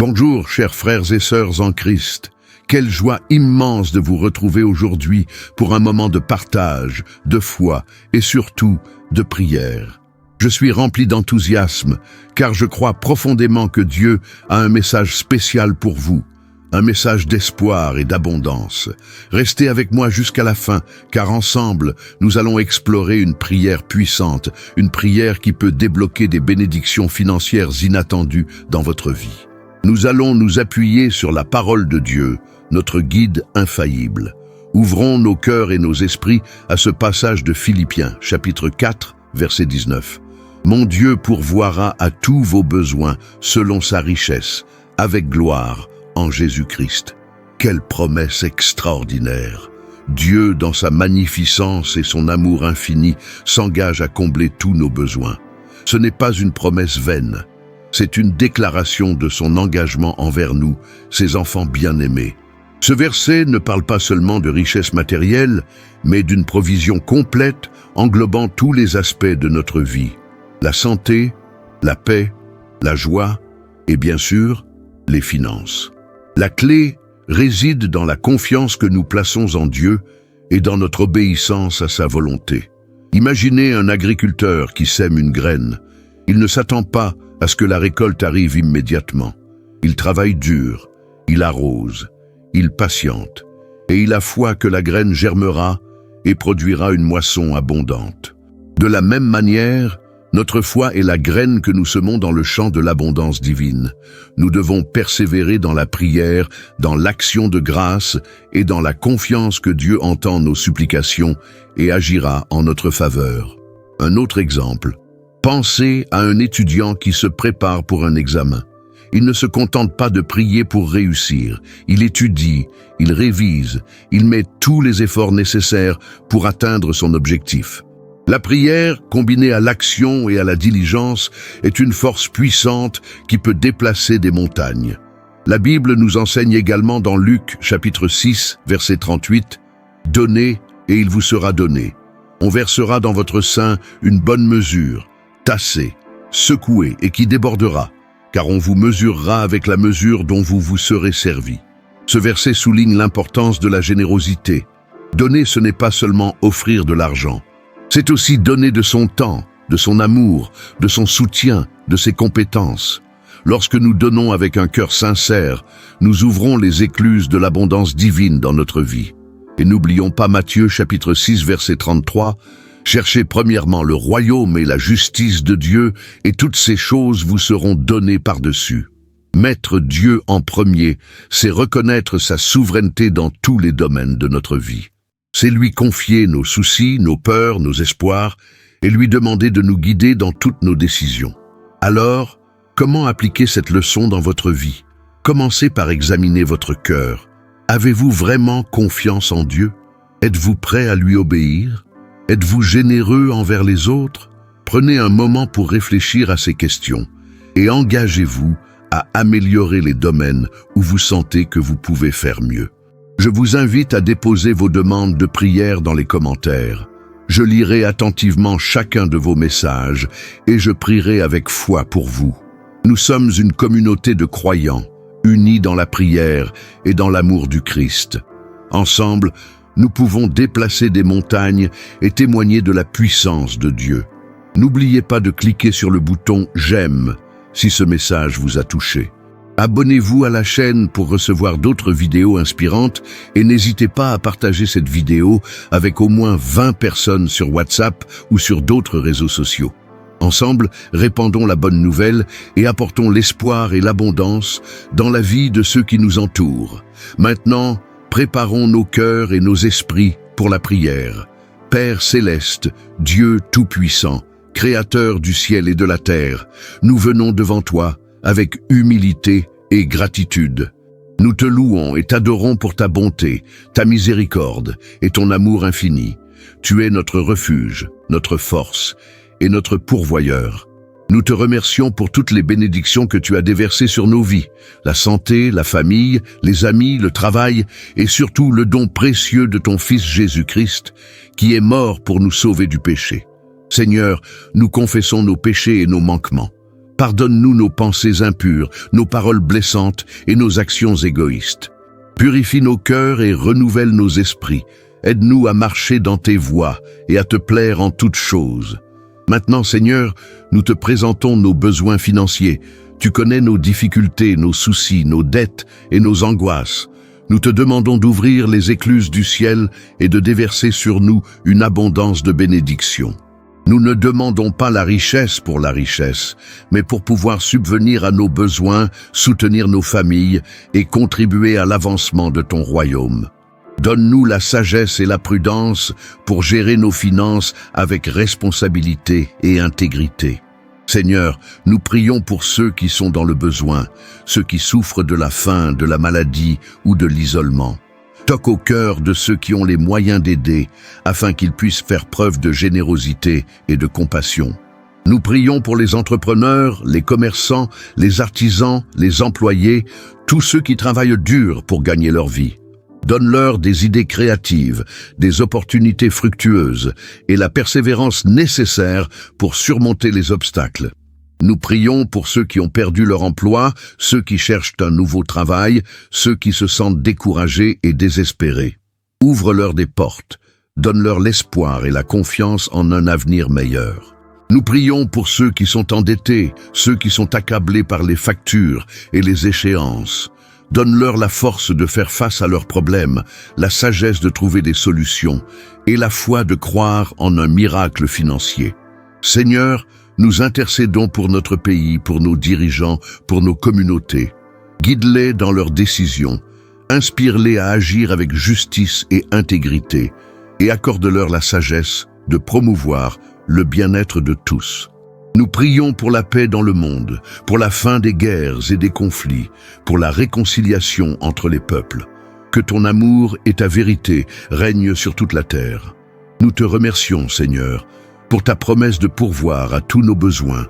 Bonjour, chers frères et sœurs en Christ. Quelle joie immense de vous retrouver aujourd'hui pour un moment de partage, de foi et surtout de prière. Je suis rempli d'enthousiasme car je crois profondément que Dieu a un message spécial pour vous, un message d'espoir et d'abondance. Restez avec moi jusqu'à la fin car ensemble, nous allons explorer une prière puissante, une prière qui peut débloquer des bénédictions financières inattendues dans votre vie. Nous allons nous appuyer sur la parole de Dieu, notre guide infaillible. Ouvrons nos cœurs et nos esprits à ce passage de Philippiens, chapitre 4, verset 19. « Mon Dieu pourvoira à tous vos besoins selon sa richesse, avec gloire, en Jésus-Christ. » Quelle promesse extraordinaire! Dieu, dans sa magnificence et son amour infini, s'engage à combler tous nos besoins. Ce n'est pas une promesse vaine. C'est une déclaration de son engagement envers nous, ses enfants bien-aimés. Ce verset ne parle pas seulement de richesse matérielle, mais d'une provision complète englobant tous les aspects de notre vie. La santé, la paix, la joie et bien sûr, les finances. La clé réside dans la confiance que nous plaçons en Dieu et dans notre obéissance à sa volonté. Imaginez un agriculteur qui sème une graine. Il ne s'attend pas à ce que la récolte arrive immédiatement. Il travaille dur, il arrose, il patiente, et il a foi que la graine germera et produira une moisson abondante. De la même manière, notre foi est la graine que nous semons dans le champ de l'abondance divine. Nous devons persévérer dans la prière, dans l'action de grâce et dans la confiance que Dieu entend nos supplications et agira en notre faveur. Un autre exemple. Pensez à un étudiant qui se prépare pour un examen. Il ne se contente pas de prier pour réussir. Il étudie, il révise, il met tous les efforts nécessaires pour atteindre son objectif. La prière, combinée à l'action et à la diligence, est une force puissante qui peut déplacer des montagnes. La Bible nous enseigne également dans Luc, chapitre 6, verset 38, « Donnez et il vous sera donné. On versera dans votre sein une bonne mesure, tassée, secouée et qui débordera, car on vous mesurera avec la mesure dont vous vous serez servi. » Ce verset souligne l'importance de la générosité. Donner, ce n'est pas seulement offrir de l'argent. C'est aussi donner de son temps, de son amour, de son soutien, de ses compétences. Lorsque nous donnons avec un cœur sincère, nous ouvrons les écluses de l'abondance divine dans notre vie. Et n'oublions pas Matthieu chapitre 6 verset 33, « Cherchez premièrement le royaume et la justice de Dieu, et toutes ces choses vous seront données par-dessus. » Mettre Dieu en premier, c'est reconnaître sa souveraineté dans tous les domaines de notre vie. C'est lui confier nos soucis, nos peurs, nos espoirs, et lui demander de nous guider dans toutes nos décisions. Alors, comment appliquer cette leçon dans votre vie? Commencez par examiner votre cœur. Avez-vous vraiment confiance en Dieu? Êtes-vous prêt à lui obéir? Êtes-vous généreux envers les autres? Prenez un moment pour réfléchir à ces questions et engagez-vous à améliorer les domaines où vous sentez que vous pouvez faire mieux. Je vous invite à déposer vos demandes de prière dans les commentaires. Je lirai attentivement chacun de vos messages et je prierai avec foi pour vous. Nous sommes une communauté de croyants, unis dans la prière et dans l'amour du Christ. Ensemble, nous pouvons déplacer des montagnes et témoigner de la puissance de Dieu. N'oubliez pas de cliquer sur le bouton « J'aime » si ce message vous a touché. Abonnez-vous à la chaîne pour recevoir d'autres vidéos inspirantes et n'hésitez pas à partager cette vidéo avec au moins 20 personnes sur WhatsApp ou sur d'autres réseaux sociaux. Ensemble, répandons la bonne nouvelle et apportons l'espoir et l'abondance dans la vie de ceux qui nous entourent. Maintenant, préparons nos cœurs et nos esprits pour la prière. Père céleste, Dieu tout-puissant, Créateur du ciel et de la terre, nous venons devant toi avec humilité et gratitude. Nous te louons et t'adorons pour ta bonté, ta miséricorde et ton amour infini. Tu es notre refuge, notre force et notre pourvoyeur. Nous te remercions pour toutes les bénédictions que tu as déversées sur nos vies, la santé, la famille, les amis, le travail et surtout le don précieux de ton Fils Jésus-Christ, qui est mort pour nous sauver du péché. Seigneur, nous confessons nos péchés et nos manquements. Pardonne-nous nos pensées impures, nos paroles blessantes et nos actions égoïstes. Purifie nos cœurs et renouvelle nos esprits. Aide-nous à marcher dans tes voies et à te plaire en toutes choses. Maintenant, Seigneur, nous te présentons nos besoins financiers. Tu connais nos difficultés, nos soucis, nos dettes et nos angoisses. Nous te demandons d'ouvrir les écluses du ciel et de déverser sur nous une abondance de bénédictions. Nous ne demandons pas la richesse pour la richesse, mais pour pouvoir subvenir à nos besoins, soutenir nos familles et contribuer à l'avancement de ton royaume. Donne-nous la sagesse et la prudence pour gérer nos finances avec responsabilité et intégrité. Seigneur, nous prions pour ceux qui sont dans le besoin, ceux qui souffrent de la faim, de la maladie ou de l'isolement. Toque au cœur de ceux qui ont les moyens d'aider, afin qu'ils puissent faire preuve de générosité et de compassion. Nous prions pour les entrepreneurs, les commerçants, les artisans, les employés, tous ceux qui travaillent dur pour gagner leur vie. Donne-leur des idées créatives, des opportunités fructueuses et la persévérance nécessaire pour surmonter les obstacles. Nous prions pour ceux qui ont perdu leur emploi, ceux qui cherchent un nouveau travail, ceux qui se sentent découragés et désespérés. Ouvre-leur des portes, donne-leur l'espoir et la confiance en un avenir meilleur. Nous prions pour ceux qui sont endettés, ceux qui sont accablés par les factures et les échéances. Donne-leur la force de faire face à leurs problèmes, la sagesse de trouver des solutions et la foi de croire en un miracle financier. Seigneur, nous intercédons pour notre pays, pour nos dirigeants, pour nos communautés. Guide-les dans leurs décisions, inspire-les à agir avec justice et intégrité et accorde-leur la sagesse de promouvoir le bien-être de tous. Nous prions pour la paix dans le monde, pour la fin des guerres et des conflits, pour la réconciliation entre les peuples. Que ton amour et ta vérité règnent sur toute la terre. Nous te remercions, Seigneur, pour ta promesse de pourvoir à tous nos besoins.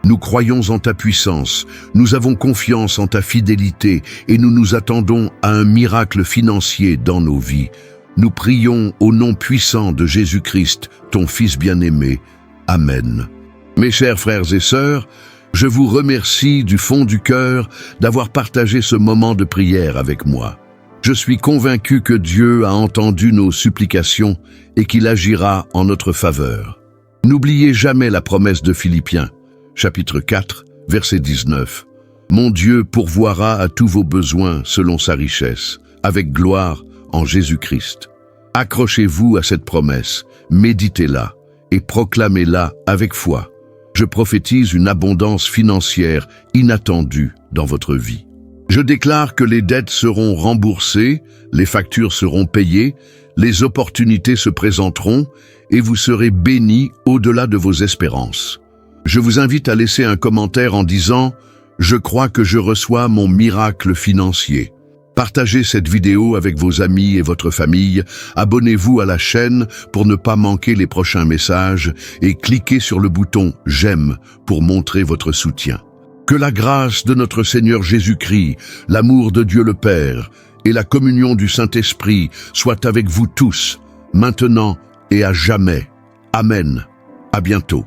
Nous croyons en ta puissance, nous avons confiance en ta fidélité et nous nous attendons à un miracle financier dans nos vies. Nous prions au nom puissant de Jésus-Christ, ton Fils bien-aimé. Amen. Mes chers frères et sœurs, je vous remercie du fond du cœur d'avoir partagé ce moment de prière avec moi. Je suis convaincu que Dieu a entendu nos supplications et qu'il agira en notre faveur. N'oubliez jamais la promesse de Philippiens, chapitre 4, verset 19. « Mon Dieu pourvoira à tous vos besoins selon sa richesse, avec gloire en Jésus-Christ. » Accrochez-vous à cette promesse, méditez-la et proclamez-la avec foi. Je prophétise une abondance financière inattendue dans votre vie. Je déclare que les dettes seront remboursées, les factures seront payées, les opportunités se présenteront et vous serez bénis au-delà de vos espérances. Je vous invite à laisser un commentaire en disant « Je crois que je reçois mon miracle financier ». Partagez cette vidéo avec vos amis et votre famille, abonnez-vous à la chaîne pour ne pas manquer les prochains messages et cliquez sur le bouton « J'aime » pour montrer votre soutien. Que la grâce de notre Seigneur Jésus-Christ, l'amour de Dieu le Père et la communion du Saint-Esprit soient avec vous tous, maintenant et à jamais. Amen. À bientôt.